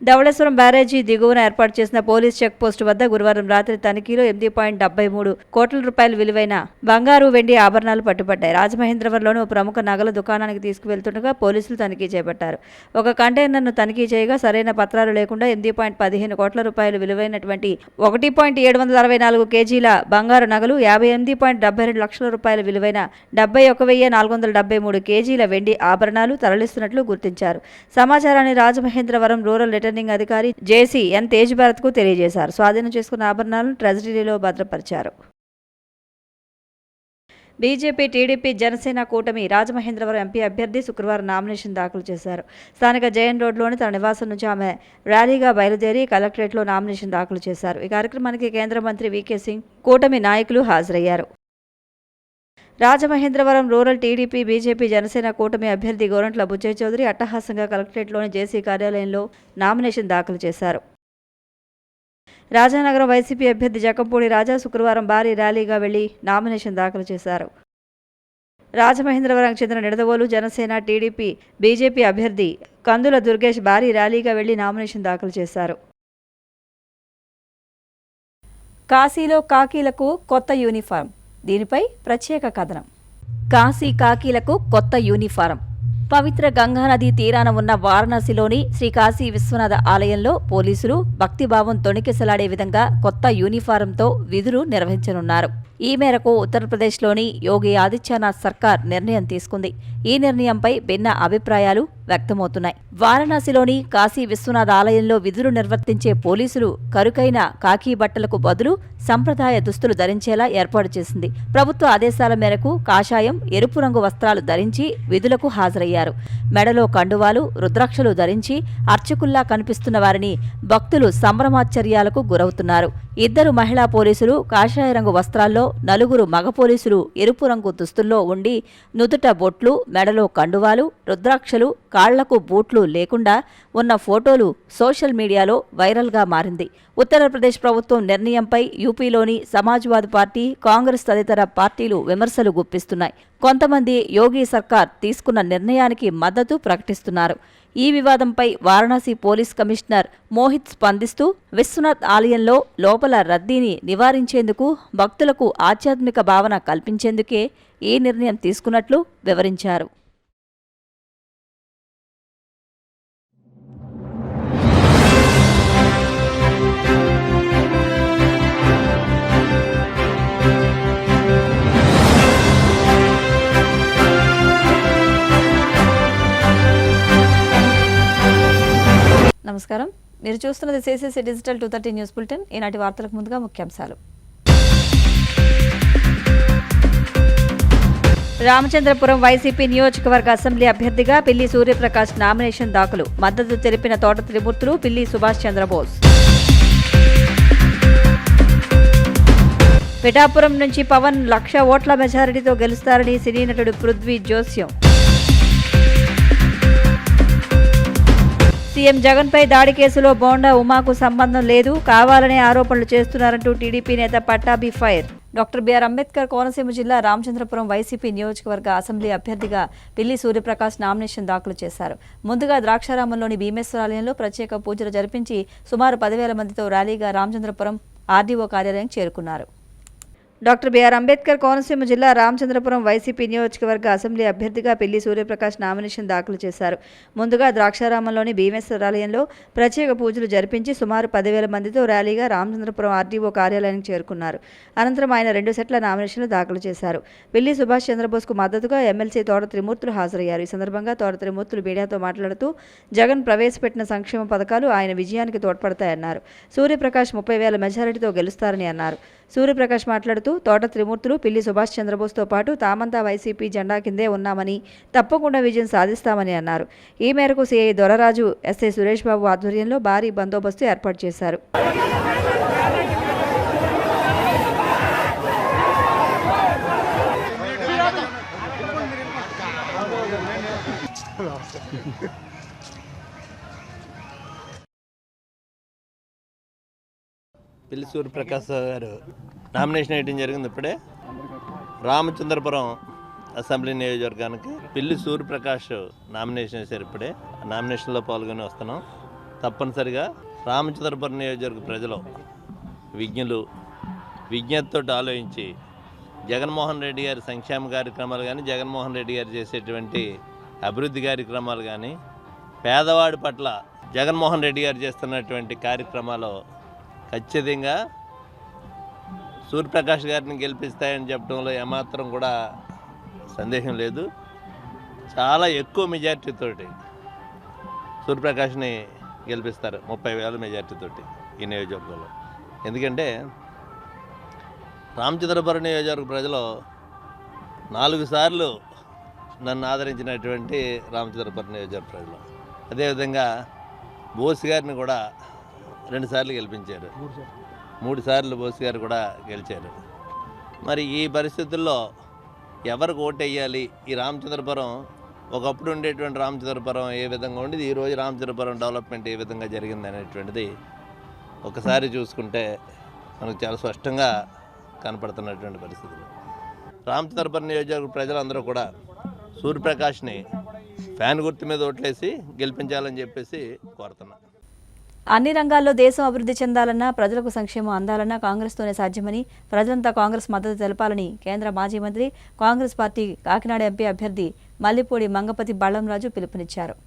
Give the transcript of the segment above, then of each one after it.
ధవళేశ్వరం బ్యారేజీ దిగువన ఏర్పాటు చేసిన పోలీస్ చెక్ పోస్టు వద్ద గురువారం రాత్రి తనిఖీలో 8.73 కోట్ల రూపాయల విలువైన బంగారు వెండి ఆభరణాలు పట్టుబడ్డాయి. రాజమహేంద్రవరంలోని ఓ ప్రముఖ నగల దుకాణానికి తీసుకువెళ్తుండగా పోలీసులు తనిఖీ చేపట్టారు. ఒక కంటైనర్ను తనిఖీ చేయగా సరైన పత్రాలు లేకుండా 8.15 కోట్ల రూపాయలు విలువైనటువంటి 1.764 కేజీల బంగారు నగలు, 58.72 లక్షల రూపాయల విలువైన 71,473 కేజీల వెండి ఆభరణాలు తరలిస్తున్నట్లు గుర్తించారు. సమాచారాన్ని రాజమహేంద్రవరం రూరల్ రిటర్నింగ్ అధికారి జేసీ ఎన్ తేజ్ భారత్ కు తెలియజేశారు. స్వాధీనం చేసుకున్న ఆభరణాలను ట్రెజరీలో భద్రపరిచారు. బీజేపీ, టీడీపీ, జనసేన కూటమి రాజమహేంద్రవరం ఎంపీ అభ్యర్థి శుక్రవారం నామినేషన్ దాఖలు చేశారు. స్థానిక జయన్ రోడ్లోని తన నివాసం నుంచి ఆమె ర్యాలీగా బయలుదేరి కలెక్టరేట్లో నామినేషన్ దాఖలు చేశారు. ఈ కార్యక్రమానికి కేంద్ర మంత్రి వీకే సింగ్, కూటమి నాయకులు హాజరయ్యారు. Rajamahendravaram rural TDP, BJP, Janasena కూటమి అభ్యర్థి గోరంట్ల బుచ్చయ్య చౌదరి అట్టహాసంగా కలెక్టరేట్లోని జేసీ కార్యాలయంలో నామినేషన్ దాఖలు చేశారు. రాజానగరం వైసీపీ అభ్యర్థి జకంపూడి రాజా శుక్రవారం భారీ ర్యాలీగా వెళ్లి నామినేషన్ దాఖలు చేశారు. రాజమహేంద్రవరంకు చెందిన నిడదవోలు జనసేన, టీడీపీ, బీజేపీ అభ్యర్థి కందుల దుర్గేష్ భారీ ర్యాలీగా వెళ్లి నామినేషన్ దాఖలు చేశారు. కాశీలో కాకీలకు కొత్త యూనిఫారం, దీనిపై ప్రత్యేక కథనం. కాశీ కాకీలకు కొత్త యూనిఫారం. పవిత్ర గంగానదీ తీరాన ఉన్న వారణాసిలోని శ్రీ కాశీ విశ్వనాథ ఆలయంలో పోలీసులు భక్తిభావం తొణికిసలాడే విధంగా కొత్త యూనిఫారంతో విధులు నిర్వహించనున్నారు. ఈ మేరకు ఉత్తరప్రదేశ్లోని యోగి ఆదిత్యనాథ్ సర్కార్ నిర్ణయం తీసుకుంది. ఈ నిర్ణయంపై భిన్న అభిప్రాయాలు వ్యక్తమవుతున్నాయి. వారణాసిలోని కాశీ విశ్వనాథ్ ఆలయంలో విధులు నిర్వర్తించే పోలీసులు కరుకైన కాకీ బట్టలకు బదులు సంప్రదాయ దుస్తులు ధరించేలా ఏర్పాటు చేసింది. ప్రభుత్వ ఆదేశాల మేరకు కాషాయం, ఎరుపు రంగు వస్త్రాలు ధరించి విధులకు హాజరయ్యారు. మెడలో కండువాలు, రుద్రాక్షలు ధరించి అర్చకుల్లా కనిపిస్తున్న వారిని భక్తులు సంభ్రమాశ్చర్యాలకు గురవుతున్నారు. 2 మహిళా పోలీసులు కాషాయ రంగు వస్త్రాల్లో, 4 మగ పోలీసులు ఎరుపు రంగు దుస్తుల్లో ఉండి నుదుట బొట్లు, మెడలో కండువాలు, రుద్రాక్షలు, కాళ్లకు బూట్లు లేకుండా ఉన్న ఫోటోలు సోషల్ మీడియాలో వైరల్గా మారింది. ఉత్తరప్రదేశ్ ప్రభుత్వం నిర్ణయంపై యూపీలోని సమాజ్వాదీ పార్టీ, కాంగ్రెస్ తదితర పార్టీలు విమర్శలు గుప్పిస్తున్నాయి. కొంతమంది యోగి సర్కార్ తీసుకున్న నిర్ణయానికి మద్దతు ప్రకటిస్తున్నారు. ఈ వివాదంపై వారణాసి పోలీస్ కమిషనర్ మోహిత్ స్పందిస్తూ విశ్వనాథ్ ఆలయంలో లోపల రద్దీని నివారించేందుకు, భక్తులకు ఆధ్యాత్మిక భావన కల్పించేందుకే ఈ నిర్ణయం తీసుకున్నట్లు వివరించారు. నమస్కారం, మీరు చూస్తున్నది సిసిసి డిజిటల్ 230 న్యూస్ బులెటిన్. ఈనాటి వార్తలకు ముందుగా ముఖ్యాంశాలు. రామచంద్రపురం వైసీపీ నియోజకవర్గ అసెంబ్లీ అభ్యర్థిగా పిల్లి సూర్యప్రకాష్ నామినేషన్ దాఖలు. మద్దతు తెలిపిన తోట త్రిమూర్తులు, పిల్లి సుభాష్ చంద్రబోస్. పిఠాపురం నుంచి పవన్ 1,00,000 ఓట్ల మెజారిటీతో గెలుస్తారని సినీ నటుడు పృథ్వీ జోస్యం. సీఎం జగన్పై దాడి కేసులో బోండా ఉమాకు సంబంధం లేదు, కావాలనే ఆరోపణలు చేస్తున్నారంటూ టీడీపీ నేత Pattabhi fire. Doctor BR Ambedkar Konaseema జిల్లా రామచంద్రపురం వైసీపీ నియోజకవర్గ అసెంబ్లీ అభ్యర్థిగా పిల్లి సూర్యప్రకాష్ నామినేషన్ దాఖలు చేశారు. ముందుగా ద్రాక్షారామంలోని భీమేశ్వరాలయంలో ప్రత్యేక పూజలు జరిపించి సుమారు 10,000 మందితో ర్యాలీగా రామచంద్రపురం ఆర్డీఓ కార్యాలయం చేరుకున్నారు. డాక్టర్ బిఆర్ అంబేద్కర్ కోనసీమ జిల్లా రామచంద్రపురం వైసీపీ నియోజకవర్గ అసెంబ్లీ అభ్యర్థిగా పిల్లి సూర్యప్రకాష్ నామినేషన్ దాఖలు చేశారు. ముందుగా ద్రాక్షారామంలోని భీమేశ్వరాలయంలో ప్రత్యేక పూజలు జరిపించి సుమారు 10,000 మందితో ర్యాలీగా రామచంద్రపురం ఆర్డీఓ కార్యాలయానికి చేరుకున్నారు. అనంతరం ఆయన 2 సెట్ల నామినేషన్లు దాఖలు చేశారు. పిల్లి సుభాష్ చంద్రబోస్కు మద్దతుగా ఎమ్మెల్సీ తోట త్రిమూర్తులు హాజరయ్యారు. ఈ సందర్భంగా తోట త్రిమూర్తులు మీడియాతో మాట్లాడుతూ జగన్ ప్రవేశపెట్టిన సంక్షేమ పథకాలు ఆయన విజయానికి తోడ్పడతాయన్నారు. సూర్యప్రకాష్ 30,000 మెజారిటీతో గెలుస్తారని అన్నారు. సూర్యప్రకాష్ మాట్లాడుతూ తోట త్రిమూర్తులు, పిల్లి సుభాష్ చంద్రబోస్తో పాటు తామంతా వైసీపీ జెండా కిందే ఉన్నామని, తప్పకుండా విజయం సాధిస్తామని అన్నారు. ఈ మేరకు సీఐ దొరరాజు, ఎస్ఐ సురేష్ బాబు ఆధ్వర్యంలో భారీ బందోబస్తు ఏర్పాటు చేశారు. పిల్లి సూర్యప్రకాష్ గారు నామినేషన్ వేయడం జరిగింది. ఇప్పుడే రామచంద్రపురం అసెంబ్లీ నియోజకవర్గానికి పిల్లి సూర్యప్రకాష్ నామినేషన్ వేశారు. ఇప్పుడే నామినేషన్లో పాల్గొని వస్తున్నాం. తప్పనిసరిగా రామచంద్రపురం నియోజకవర్గ ప్రజలు విజ్ఞులు విజ్ఞతతో ఆలోచించి జగన్మోహన్ రెడ్డి గారి సంక్షేమ కార్యక్రమాలు కానీ జగన్మోహన్ రెడ్డి గారు చేసేటువంటి అభివృద్ధి కార్యక్రమాలు కానీ పేదవాడి పట్ల జగన్మోహన్ రెడ్డి గారు చేస్తున్నటువంటి కార్యక్రమాలు ఖచ్చితంగా సూర్యప్రకాష్ గారిని గెలిపిస్తాయని చెప్పడంలో ఏమాత్రం కూడా సందేహం లేదు. చాలా ఎక్కువ మెజార్టీతోటి సూర్యప్రకాష్ని గెలిపిస్తారు, 30,000 మెజార్టీతోటి ఈ నియోజకవర్గంలో. ఎందుకంటే రామచంద్రపురం నియోజకవర్గ ప్రజలు 4 సార్లు నన్ను ఆదరించినటువంటి రామచంద్రపురం నియోజకవర్గ ప్రజలు. అదేవిధంగా బోస్ గారిని కూడా 2 సార్లు గెలిపించారు, 3 సార్లు బోస్ గారు కూడా గెలిచారు. మరి ఈ పరిస్థితుల్లో ఎవరికి ఓటు వేయాలి? ఈ రామచంద్రపురం ఒకప్పుడు ఉండేటువంటి రామచంద్రపురం ఏ విధంగా ఉండేది, ఈరోజు రామచంద్రపురం డెవలప్మెంట్ ఏ విధంగా జరిగింది అనేటువంటిది ఒకసారి చూసుకుంటే మనకు చాలా స్పష్టంగా కనపడుతున్నటువంటి పరిస్థితులు. రామచంద్రపురం నియోజకవర్గ ప్రజలందరూ కూడా సూర్యప్రకాష్ని ఫ్యాన్ గుర్తు మీద ఓట్లేసి గెలిపించాలని చెప్పేసి కోరుతున్నా. అన్ని రంగాల్లో దేశం అభివృద్ధి చెందాలన్నా ప్రజలకు సంక్షేమం అందాలన్నా కాంగ్రెస్తోనే సాధ్యమని, ప్రజలంతా కాంగ్రెస్ మద్దతు తెలపాలని కేంద్ర మాజీ మంత్రి, కాంగ్రెస్ పార్టీ కాకినాడ ఎంపీ అభ్యర్థి మల్లిపూడి మంగపతి బళ్ళంరాజు పిలుపునిచ్చారు.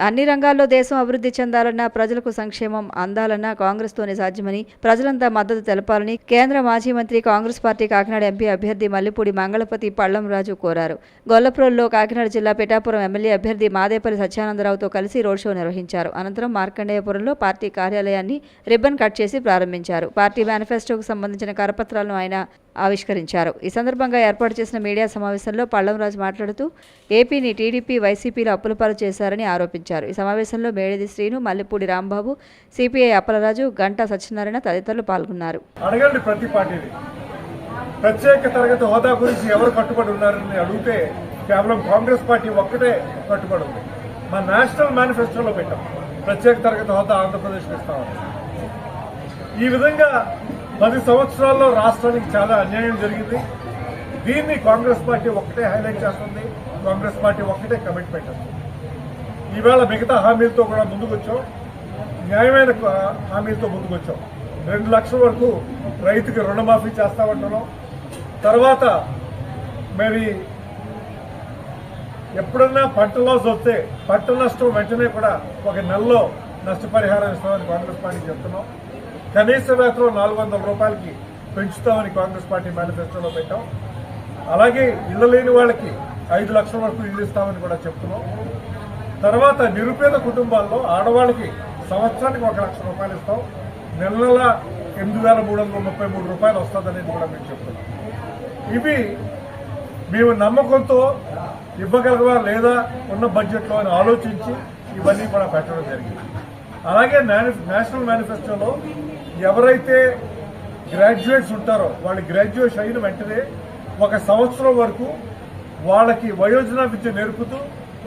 అన్ని రంగాల్లో దేశం అభివృద్ధి చెందాలన్నా ప్రజలకు సంక్షేమం అందాలన్నా కాంగ్రెస్తోనే సాధ్యమని, ప్రజలంతా మద్దతు తెలపాలని కేంద్ర మాజీ మంత్రి, కాంగ్రెస్ పార్టీ కాకినాడ ఎంపీ అభ్యర్థి మల్లిపూడి మంగళపతి పళ్ళంరాజు కోరారు. గొల్లప్రోల్లో కాకినాడ జిల్లా పిఠాపురం ఎమ్మెల్యే అభ్యర్థి మాదేపల్లి సత్యానందరావుతో కలిసి రోడ్ షో నిర్వహించారు. అనంతరం మార్కండేయపురంలో పార్టీ కార్యాలయాన్ని రిబ్బన్ కట్ చేసి ప్రారంభించారు. పార్టీ మేనిఫెస్టోకు సంబంధించిన కరపత్రాలను ఆయన ఆవిష్కరించారు. ఈ సందర్భంగా ఏర్పాటు చేసిన మీడియా సమావేశంలో పళ్ళంరాజు మాట్లాడుతూ ఏపీని టీడీపీ, వైసీపీలు అప్పులపాలు చేశారని ఆరోపించారు. ఈ సమావేశంలో మేడిది శ్రీను, మల్లిపూడి రాంబాబు, సిపిఐ అప్పలరాజు, గంటా సత్యనారాయణ తదితరులు పాల్గొన్నారు. అడగండి ప్రతి పార్టీని ప్రత్యేక తరగతి హోదా గురించి ఎవరు కట్టుబడి ఉన్నారని అడిగితే కేవలం కాంగ్రెస్ పార్టీ ఒక్కటే కట్టుబడి ఉంది. మా నేషనల్ మేనిఫెస్టోలో పెట్టాం ప్రత్యేక తరగతి హోదా ఆంధ్రప్రదేశ్కి ఇస్తామని. ఈ విధంగా 10 సంవత్సరాల్లో రాష్ట్రానికి చాలా అన్యాయం జరిగింది. దీన్ని కాంగ్రెస్ పార్టీ ఒక్కటే హైలైట్ చేస్తుంది. కాంగ్రెస్ పార్టీ ఒక్కటే కమిట్మెంట్ ఉంది. ఈవేళ మిగతా హామీలతో కూడా ముందుకు వచ్చాం, న్యాయమైన హామీలతో ముందుకు వచ్చాం. 2 లక్షల వరకు రైతుకి రుణమాఫీ చేస్తామంటున్నాం. తర్వాత మరి ఎప్పుడన్నా పంట లాస్ వస్తే పంట నష్టం వెంటనే కూడా 1 నెలలో నష్టపరిహారం ఇస్తామని కాంగ్రెస్ పార్టీ చెప్తున్నాం. కనీస వేతనం 400 రూపాయలకి పెంచుతామని కాంగ్రెస్ పార్టీ మేనిఫెస్టోలో పెట్టాం. అలాగే ఇళ్ల లేని వాళ్ళకి 5 లక్షల వరకు ఇల్లు ఇస్తామని కూడా చెప్తున్నాం. తర్వాత నిరుపేద కుటుంబాల్లో ఆడవాళ్ళకి సంవత్సరానికి 1 లక్ష రూపాయలు ఇస్తాం. నెల నెల 8,333 రూపాయలు వస్తుందనేది కూడా మేము చెప్తున్నాం. ఇవి మేము నమ్మకంతో ఇవ్వగలవా లేదా ఉన్న బడ్జెట్లో అని ఆలోచించి ఇవన్నీ కూడా పెట్టడం జరిగింది. అలాగే నేషనల్ మేనిఫెస్టోలో ఎవరైతే గ్రాడ్యుయేట్స్ ఉంటారో వాళ్ళు గ్రాడ్యుయేషన్ అయిన వెంటనే 1 సంవత్సరం వరకు వాళ్ళకి వయోజన విద్య నేర్పుతూ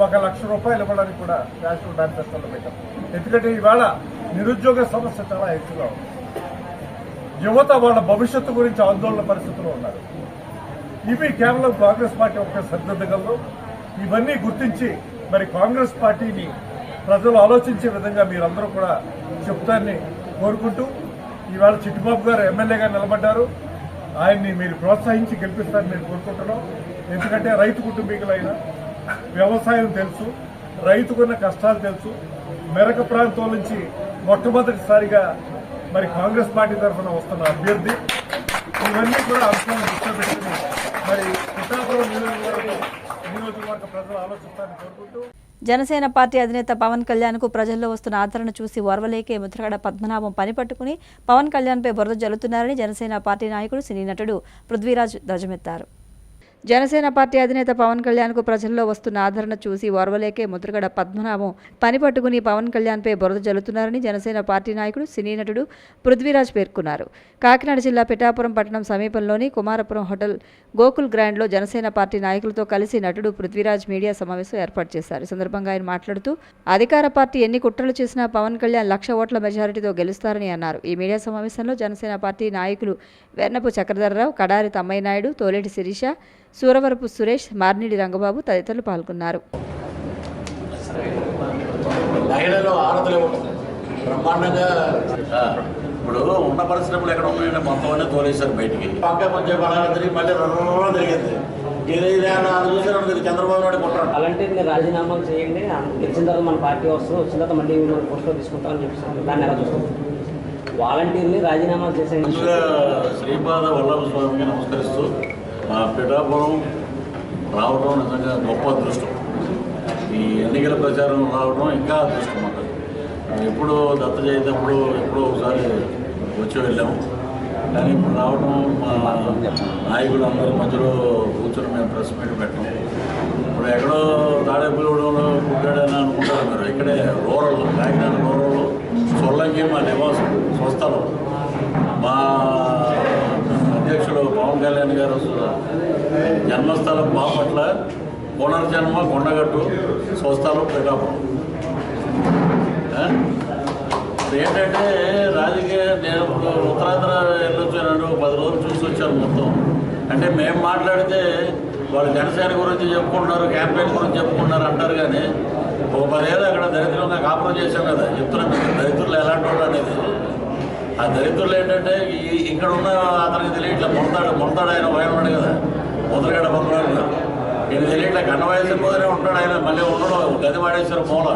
1 లక్ష రూపాయలు ఇవ్వడానికి కూడా నేషనల్ మేనిఫెస్టోలో పెట్టాం. ఎందుకంటే ఇవాళ నిరుద్యోగ సమస్య చాలా ఎక్కువగా ఉంది. యువత వాళ్ళ భవిష్యత్తు గురించి ఆందోళన పరిస్థితుల్లో ఉన్నారు. ఇవి కేవలం కాంగ్రెస్ పార్టీ ఒక్క సరిదిద్దగలదు. ఇవన్నీ గుర్తించి మరి కాంగ్రెస్ పార్టీని ప్రజలు ఆలోచించే విధంగా మీరందరూ కూడా చెప్తారని కోరుకుంటూ ఈవేళ చిట్టిబాబు గారు ఎమ్మెల్యేగా నిలబడ్డారు. ఆయన్ని మీరు ప్రోత్సహించి గెలిపిస్తారని నేను కోరుకుంటున్నాం. ఎందుకంటే రైతు కుటుంబీకులైన వ్యవసాయం తెలుసు, రైతుకున్న కష్టాలు తెలుసు. మెరక ప్రాంతం నుంచి మొట్టమొదటిసారిగా మరి కాంగ్రెస్ పార్టీ తరఫున వస్తున్న అభ్యర్థి. ఇవన్నీ కూడా అంశాలను దృష్టిలో పెట్టుకుని మరి పిఠాపురం నియోజకవర్గ ప్రజలు ఆలోచిస్తారని కోరుకుంటూ జనసేన పార్టీ అధినేత పవన్ కళ్యాణ్కు ప్రజల్లో వస్తున్న ఆదరణ చూసి ఓర్వలేకే ముద్రగడ పద్మనాభం పనిపట్టుకుని పవన్ కళ్యాణ్పై బురద జల్లుతున్నారని జనసేన పార్టీ నాయకుడు, సినీ నటుడు పృథ్వీరాజ్ ధ్వజమెత్తారు. జనసేన పార్టీ అధినేత పవన్ కళ్యాణ్కు ప్రజల్లో వస్తున్న ఆదరణ చూసి ఓర్వలేకే ముద్రగడ పద్మనాభం పనిపట్టుకుని పవన్ కళ్యాణ్పై బురద జల్లుతున్నారని జనసేన పార్టీ నాయకుడు, సినీ నటుడు పృథ్వీరాజ్ పేర్కొన్నారు. కాకినాడ జిల్లా పిఠాపురం పట్టణం సమీపంలోని కుమారపురం హోటల్ గోకుల్ గ్రాండ్లో జనసేన పార్టీ నాయకులతో కలిసి నటుడు పృథ్వీరాజ్ మీడియా సమావేశం ఏర్పాటు చేశారు. ఈ సందర్భంగా ఆయన మాట్లాడుతూ అధికార పార్టీ ఎన్ని కుట్రలు చేసినా పవన్ కళ్యాణ్ 1,00,000 ఓట్ల మెజారిటీతో గెలుస్తారని అన్నారు. ఈ మీడియా సమావేశంలో జనసేన పార్టీ నాయకులు వెన్నపు చక్రధరరావు, కడారి తమ్మయ్య నాయుడు, తోలేటి శిరీష, సూరవరపు సురేష్, మార్నిడి రంగబాబు తదితరులు పాల్గొన్నారు. మహిళలు ఆడతలే ఉంటుంది బ్రహ్మాండంగా. ఇప్పుడు ఉన్న పరిశ్రమలు ఎక్కడ ఉన్నాయంటే మొత్తం అన్నీ తోలేశారు బయటికి. పక్క కొంచెం బలంగా తిరిగి మళ్ళీ రెండు తిరిగింది. ఇది చూసారు ఇది చంద్రబాబు నాయుడు కొట్టారు. అలాంటి మీరు రాజీనామాలు చేయండి, గెలిచిన తర్వాత మన పార్టీ వస్తుంది, వచ్చిన తర్వాత మళ్ళీ మనం పోస్టులో తీసుకుంటామని చెప్పేసి దాన్ని ఎలా చూస్తాం? వాలంటీర్ని రాజీనామాలు చేసేయండి. ముందుగా శ్రీపాద వల్లభ స్వామికి నమస్కరిస్తూ పిఠాపురం రావడం నిజంగా గొప్ప అదృష్టం. ఈ ఎన్నికల ప్రచారం రావడం ఇంకా అదృష్టం అన్నమాట. ఎప్పుడు దత్త చేసేటప్పుడు ఎప్పుడో ఒకసారి వచ్చి వెళ్ళాము, కానీ ఇప్పుడు రావడం మా నాయకులు అందరి మధ్యలో కూర్చొని మేము ప్రెస్ మీట్ పెట్టాం. ఇప్పుడు ఎక్కడో తాడేపల్లిగూడెంలో పుట్టాడని అనుకుంటారు మీరు. ఇక్కడే రూరల్ కాకినాడ రూరల్ సొల్లంగి మా నివాసం స్వస్థలం. మా అధ్యక్షుడు పవన్ కళ్యాణ్ గారు జన్మస్థలం బాపట్ల, పునర్జన్మ కొండగట్టు, స్వస్థలం పిఠాపురం. ఏంటంటే రాజకీయ నేను ఉత్తరాంధ్ర వెళ్ళొచ్చాను, 10 రోజులు చూసి వచ్చాను మొత్తం. అంటే మేము మాట్లాడితే వాళ్ళు జనసేన గురించి చెప్పుకుంటున్నారు, క్యాంపెయిన్ గురించి చెప్పుకుంటున్నారు అంటారు, కానీ ఒక 10 ఏళ్ళు అక్కడ దరిద్రంగా కాపురం చేశాం కదా. చెప్తున్నాం దరిద్రులు ఎలాంటి వాళ్ళు అనేది. ఆ దరిద్రులు ఏంటంటే ఇక్కడ ఉన్న అతనికి తెలియ ఇట్లా మొంతాడు ఆయన భయం ఉన్నాడు కదా, ముద్రగడ బంధువులు ఈయన తెలియ ఇట్లా కన్న వయసు పోతూనే ఉంటాడు ఆయన. మళ్ళీ ఉండడం గది వాడేశారు మూల.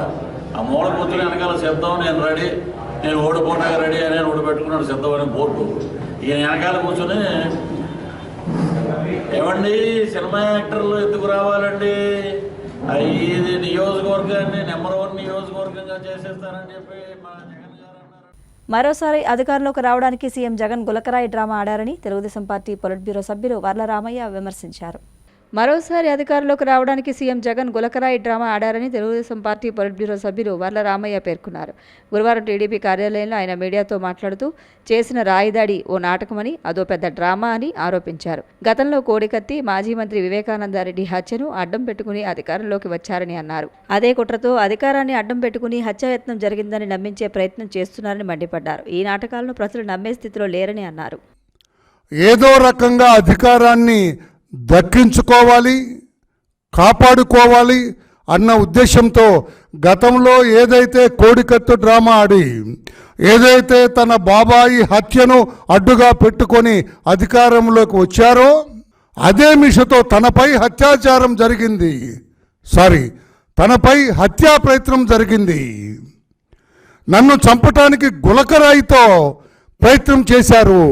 ఆ మూల కూర్చొని వెనకాల శబ్దం నేను రెడీ, నేను ఓడిపోవడానికి రెడీ అని ఓడిపెట్టుకున్నాడు శబ్దం అనే బోర్డు. ఈయన వెనకాల కూర్చొని ఏమండి సినిమా యాక్టర్లు ఎందుకు రావాలండి, ఇది నియోజకవర్గాన్ని నెంబర్ 1 నియోజకవర్గంగా చేసేస్తారని చెప్పి మా జగన్ గారు అన్నారు. మరోసారి అధికారంలోకి రావడానికి సీఎం జగన్ గులకరాయి డ్రామా ఆడారని తెలుగుదేశం పార్టీ పొలిట్ బ్యూరో సభ్యులు వర్ల రామయ్య విమర్శించారు. మరోసారి అధికారంలోకి రావడానికి సీఎం జగన్ గులకరాయి డ్రామా ఆడారని తెలుగుదేశం పార్టీ పొలిట్ బ్యూరో సభ్యులు వర్ల రామయ్య పేర్కొన్నారు. గురువారం టీడీపీ కార్యాలయంలో ఆయన మీడియాతో మాట్లాడుతూ చేసిన రాయిదాడి ఓ నాటకమని, అదో పెద్ద డ్రామా అని ఆరోపించారు. గతంలో కోడికత్తి మాజీ మంత్రి వివేకానందరెడ్డి హత్యను అడ్డం పెట్టుకుని అధికారంలోకి వచ్చారని అన్నారు. అదే కుట్రతో అధికారాన్ని అడ్డం పెట్టుకుని హత్యాయత్నం జరిగిందని నమ్మించే ప్రయత్నం చేస్తున్నారని మండిపడ్డారు. ఈ నాటకాలను ప్రజలు నమ్మే స్థితిలో లేరని అన్నారు. ఏదో రకంగా అధికారాన్ని దక్కించుకోవాలి, కాపాడుకోవాలి అన్న ఉద్దేశంతో గతంలో ఏదైతే కోడికత్తు డ్రామా ఆడి, ఏదైతే తన బాబాయి హత్యను అడ్డుగా పెట్టుకొని అధికారంలోకి వచ్చారో అదే మిషతో తనపై అత్యాచారం జరిగింది, తనపై హత్యా ప్రయత్నం జరిగింది. నన్ను చంపటానికి గులకరాయితో ప్రయత్నం చేశారు.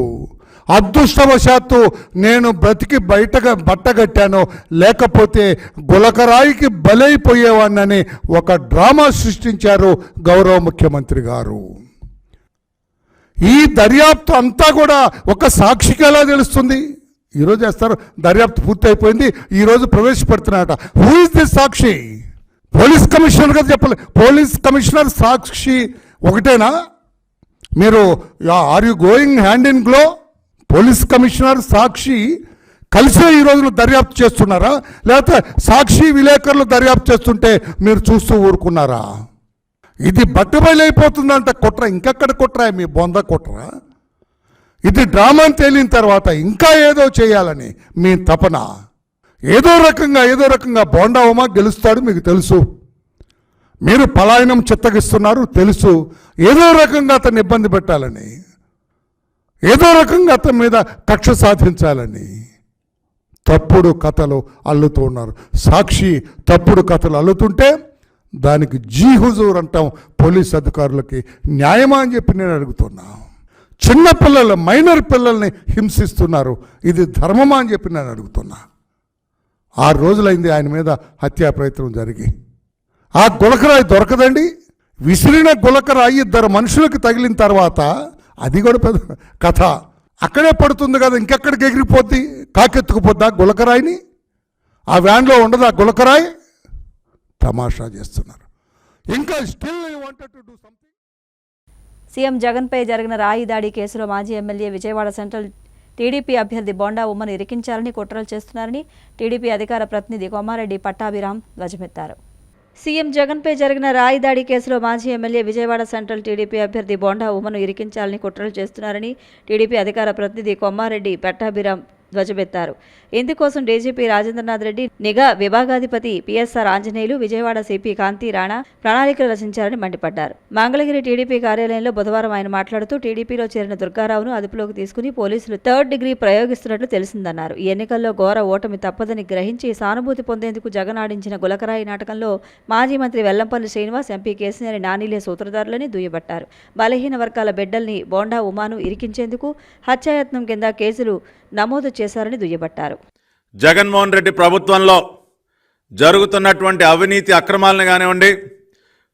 అదృష్టవశాత్తు నేను బ్రతికి బట్టగట్టాను, లేకపోతే గులకరాయికి బలైపోయేవాడినని ఒక డ్రామా సృష్టించారు గౌరవ ముఖ్యమంత్రి గారు. ఈ దర్యాప్తు అంతా కూడా ఒక సాక్షికి ఎలా తెలుస్తుంది? ఈరోజు వేస్తారు, దర్యాప్తు పూర్తి అయిపోయింది, ఈరోజు ప్రవేశపెడుతున్నారట. Who is this sakshi? Police commissioner కదా చెప్పాలి. పోలీస్ కమిషనర్ సాక్షి ఒకటేనా? మీరు are you going hand in glove? Police commissioner సాక్షి కలిసే ఈ రోజున దర్యాప్తు చేస్తున్నారా, లేకపోతే సాక్షి విలేకరులు దర్యాప్తు చేస్తుంటే మీరు చూస్తూ ఊరుకున్నారా? ఇది బట్టబయలైపోతుందంట కుట్ర. ఇంకెక్కడ కుట్ర? మీ బొంద కుట్ర. ఇది డ్రామా అని తేలిన తర్వాత ఇంకా ఏదో చేయాలని మీ తపన. ఏదో రకంగా బోండా ఉమా గెలుస్తాడు మీకు తెలుసు. మీరు పలాయనం చిత్తగిస్తున్నారు తెలుసు. ఏదో రకంగా అతన్ని ఇబ్బంది పెట్టాలని, ఏదో రకంగా అతని మీద కక్ష సాధించాలని తప్పుడు కథలు అల్లుతూ ఉన్నారు. సాక్షి తప్పుడు కథలు అల్లుతుంటే దానికి జీ హుజూర్ అంటాం పోలీస్ అధికారులకి. న్యాయమా అని చెప్పి నేను అడుగుతున్నా. చిన్నపిల్లలు, మైనర్ పిల్లల్ని హింసిస్తున్నారు, ఇది ధర్మమా అని చెప్పి నేను అడుగుతున్నా. 6 రోజులైంది ఆయన మీద హత్యా ప్రయత్నం జరిగి. ఆ గులకరాయి దొరకదండి. విసిరిన గులకరాయి 2 మనుషులకు తగిలిన తర్వాత అది కూడా పెద్ద కథ. అక్కడే పడుతుంది కదా, ఇంకెక్కడికి ఎగిరిపోద్ది? కాకెత్తుకుపోద్దా గులకరాయిని? ఆ వ్యాన్లో ఉండదు ఆ గులకరాయి? తమాషా చేస్తున్నారు. ఇంకా still you wanted to do something. CM జగన్పై జరిగిన రాయి దాడి కేసులో మాజీ ఎమ్మెల్యే విజయవాడ సెంట్రల్ టీడీపీ అభ్యర్థి బోండా ఉమ్మను ఇరికించాలని కుట్రలు చేస్తున్నారని టీడీపీ అధికార ప్రతినిధి కొమ్మారెడ్డి పట్టాభిరామ్ ధ్వజమెత్తారు. సీఎం జగన్పై జరిగిన రాయి దాడి కేసులో మాజీ ఎమ్మెల్యే విజయవాడ సెంట్రల్ టీడీపీ అభ్యర్థి బోండా ఉమ్మను ఇరికించాలని కుట్రలు చేస్తున్నారని టీడీపీ అధికార ప్రతినిధి కొమ్మారెడ్డి పట్టాభిరామ్ ధ్వజమెత్తారు. ఇందుకోసం డీజీపీ రాజేంద్రనాథ్ రెడ్డి, నిఘా విభాగాధిపతి పిఎస్ఆర్ ఆంజనేయులు, విజయవాడ సిపి కాంతి రాణా ప్రణాళికలు రచించారని మండిపడ్డారు. మంగళగిరి టీడీపీ కార్యాలయంలో బుధవారం ఆయన మాట్లాడుతూ టీడీపీలో చేరిన దుర్గారావును అదుపులోకి తీసుకుని పోలీసులు 3rd డిగ్రీ ప్రయోగిస్తున్నట్లు తెలిసిందన్నారు. ఈ ఎన్నికల్లో ఘోర ఓటమి తప్పదని గ్రహించి సానుభూతి పొందేందుకు జగన్ ఆడించిన గులకరాయి నాటకంలో మాజీ మంత్రి వెల్లంపల్లి శ్రీనివాస్, ఎంపీ కేసీఆర్ నానీలే సూత్రధారులని దుయ్యబట్టారు. బలహీన వర్గాల బిడ్డల్ని బోండా ఉమాను ఇరికించేందుకు హత్యాయత్నం కింద కేసులు నమోదు చేశారని దుయ్యబట్టారు. జగన్మోహన్ రెడ్డి ప్రభుత్వంలో జరుగుతున్నటువంటి అవినీతి అక్రమాలను కానివ్వండి,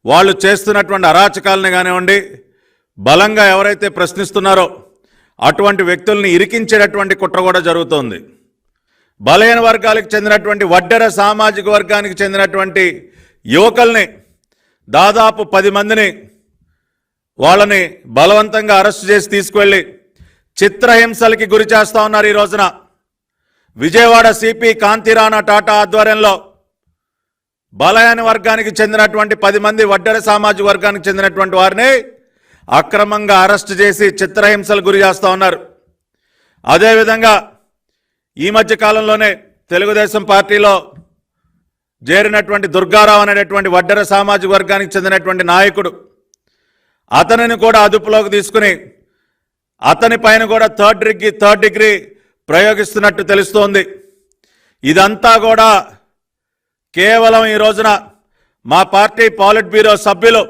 వాళ్ళు చేస్తున్నటువంటి అరాచకాలను కానివ్వండి, బలంగా ఎవరైతే ప్రశ్నిస్తున్నారో అటువంటి వ్యక్తుల్ని ఇరికించేటటువంటి కుట్ర కూడా జరుగుతోంది. బలహీన వర్గాలకు చెందినటువంటి వడ్డెర సామాజిక వర్గానికి చెందినటువంటి యువకుల్ని దాదాపు 10 మందిని వాళ్ళని బలవంతంగా అరెస్టు చేసి తీసుకువెళ్ళి చిత్రహింసలకి గురి చేస్తూ ఉన్నారు. ఈ రోజున విజయవాడ సిపి కాంతి రాణా టాటా ఆధ్వర్యంలో బలహీన వర్గానికి చెందినటువంటి 10 మంది వడ్డెర సామాజిక వర్గానికి చెందినటువంటి వారిని అక్రమంగా అరెస్టు చేసి చిత్రహింసలు గురి చేస్తూ ఉన్నారు. అదేవిధంగా ఈ మధ్య కాలంలోనే తెలుగుదేశం పార్టీలో చేరినటువంటి దుర్గారావు అనేటువంటి వడ్డెర సామాజిక వర్గానికి చెందినటువంటి నాయకుడు, అతనిని కూడా అదుపులోకి తీసుకుని అతని పైన కూడా 3rd డిగ్రీ ప్రయోగిస్తున్నట్టు తెలుస్తోంది. ఇదంతా కూడా కేవలం ఈ రోజున మా పార్టీ పాలిట్ బ్యూరో సభ్యులు,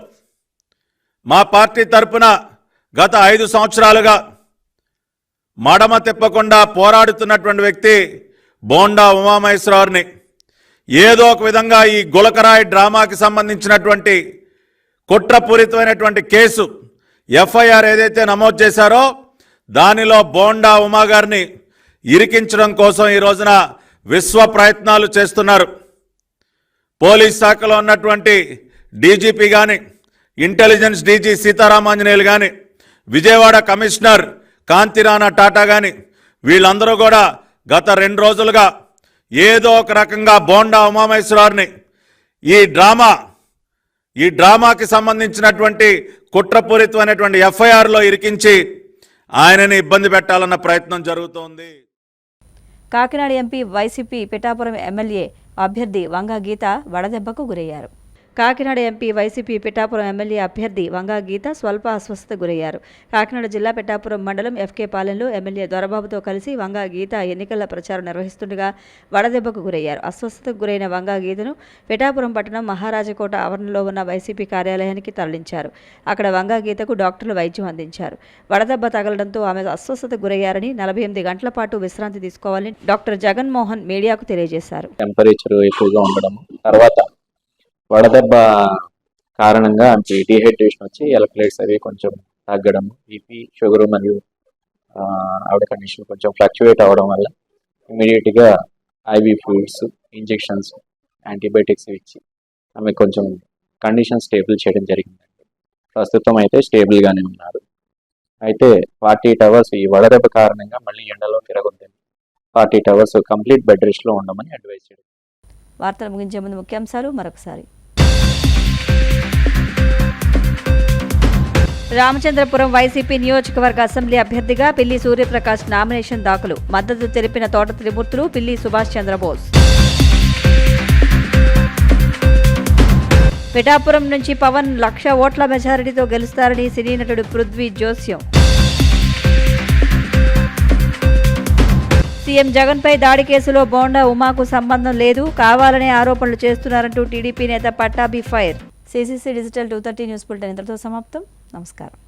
మా పార్టీ తరపున గత 5 సంవత్సరాలుగా మడమ తిప్పకుండా పోరాడుతున్నటువంటి వ్యక్తి బోండా ఉమామహేశ్వరరావుని ఏదో ఒక విధంగా ఈ గులకరాయి డ్రామాకి సంబంధించినటువంటి కుట్రపూరితమైనటువంటి కేసు ఎఫ్ఐఆర్ ఏదైతే నమోదు చేశారో దానిలో బోండా ఉమా గారిని ఇరికించడం కోసం ఈ రోజున విశ్వ ప్రయత్నాలు చేస్తున్నారు. పోలీస్ శాఖలో ఉన్నటువంటి డీజీపీ కానీ, ఇంటెలిజెన్స్ డీజీ సీతారామాంజనేయులు కానీ, విజయవాడ కమిషనర్ కాంతి రాణా టాటా కానీ, వీళ్ళందరూ కూడా గత 2 రోజులుగా ఏదో ఒక రకంగా బోండా ఉమామహేశ్వరరావుని ఈ డ్రామాకి సంబంధించినటువంటి కుట్రపూరితమైనటువంటి ఎఫ్ఐఆర్లో ఇరికించి ఆయనని ఇబ్బంది పెట్టాలన్న ప్రయత్నం జరుగుతోంది. Kakinada MP YCP Pithapuram MLA అభ్యర్థి వంగా గీత వడదెబ్బకు గురయ్యారు. Kakinada MP YCP Pithapuram MLA అభ్యర్థి వంగా గీత స్వల్ప అస్వస్థతకు గురయ్యారు. కాకినాడ జిల్లా పిఠాపురం మండలం ఎఫ్కే పాలెంలో ఎమ్మెల్యే దొరబాబుతో కలిసి వంగా గీత ఎన్నికల ప్రచారం నిర్వహిస్తుండగా వడదెబ్బకు గురయ్యారు. అస్వస్థతకు గురైన వంగా గీతను పిఠాపురం పట్టణం మహారాజకోట ఆవరణలో ఉన్న వైసీపీ కార్యాలయానికి తరలించారు. అక్కడ వంగా గీతకు డాక్టర్లు వైద్యం అందించారు. వడదెబ్బ తగలడంతో ఆమె అస్వస్థతకు గురయ్యారని, 48 గంటల పాటు విశ్రాంతి తీసుకోవాలని డాక్టర్ జగన్మోహన్ మీడియాకు తెలియజేశారు. టెంపరేచర్ ఎక్కువగా ఉండడం, తర్వాత వడదెబ్బ కారణంగా డీహైడ్రేషన్ వచ్చి ఎలక్ట్రోలైట్స్ అవి కొంచెం తగ్గడం, బీపీ, షుగర్ మరియు ఆవిడ కండిషన్ కొంచెం ఫ్లక్చువేట్ అవ్వడం వల్ల ఇమీడియట్గా ఐవీ ఫ్లూయిడ్స్, ఇంజెక్షన్స్, యాంటీబయాటిక్స్ ఇచ్చి ఆమె కొంచెం కండిషన్ స్టేబుల్ చేయడం జరిగిందండి. ప్రస్తుతం అయితే స్టేబుల్గానే ఉన్నారు. అయితే 48 అవర్స్ ఈ వడదెబ్బ కారణంగా మళ్ళీ ఎండలో తిరగొద్దని 48 అవర్స్ కంప్లీట్ బెడ్ రెస్ట్లో ఉండమని అడ్వైజ్ చేయడం. వార్తలు ముగించే ముందు ముఖ్యాంశాలు మరొకసారి. రామచంద్రపురం వైసీపీ నియోజకవర్గ అసెంబ్లీ అభ్యర్థిగా పిల్లి సూర్యప్రకాష్ నామినేషన్ దాఖలు. మద్దతు తెలిపిన తోట త్రిమూర్తులు, పిల్లి సుభాష్ చంద్రబోస్. పిఠాపురం నుంచి పవన్ 1,00,000 ఓట్ల మెజారిటీతో గెలుస్తారని సినీ నటుడు పృథ్వీ జోస్యం. సీఎం జగన్పై దాడి కేసులో బోండా ఉమాకు సంబంధం లేదు, కావాలనే ఆరోపణలు చేస్తున్నారంటూ టీడీపీ నేత Pattabhi fire. CCC digital 230 news bulletin ఇంతటితో సమాప్తం. నమస్కారం.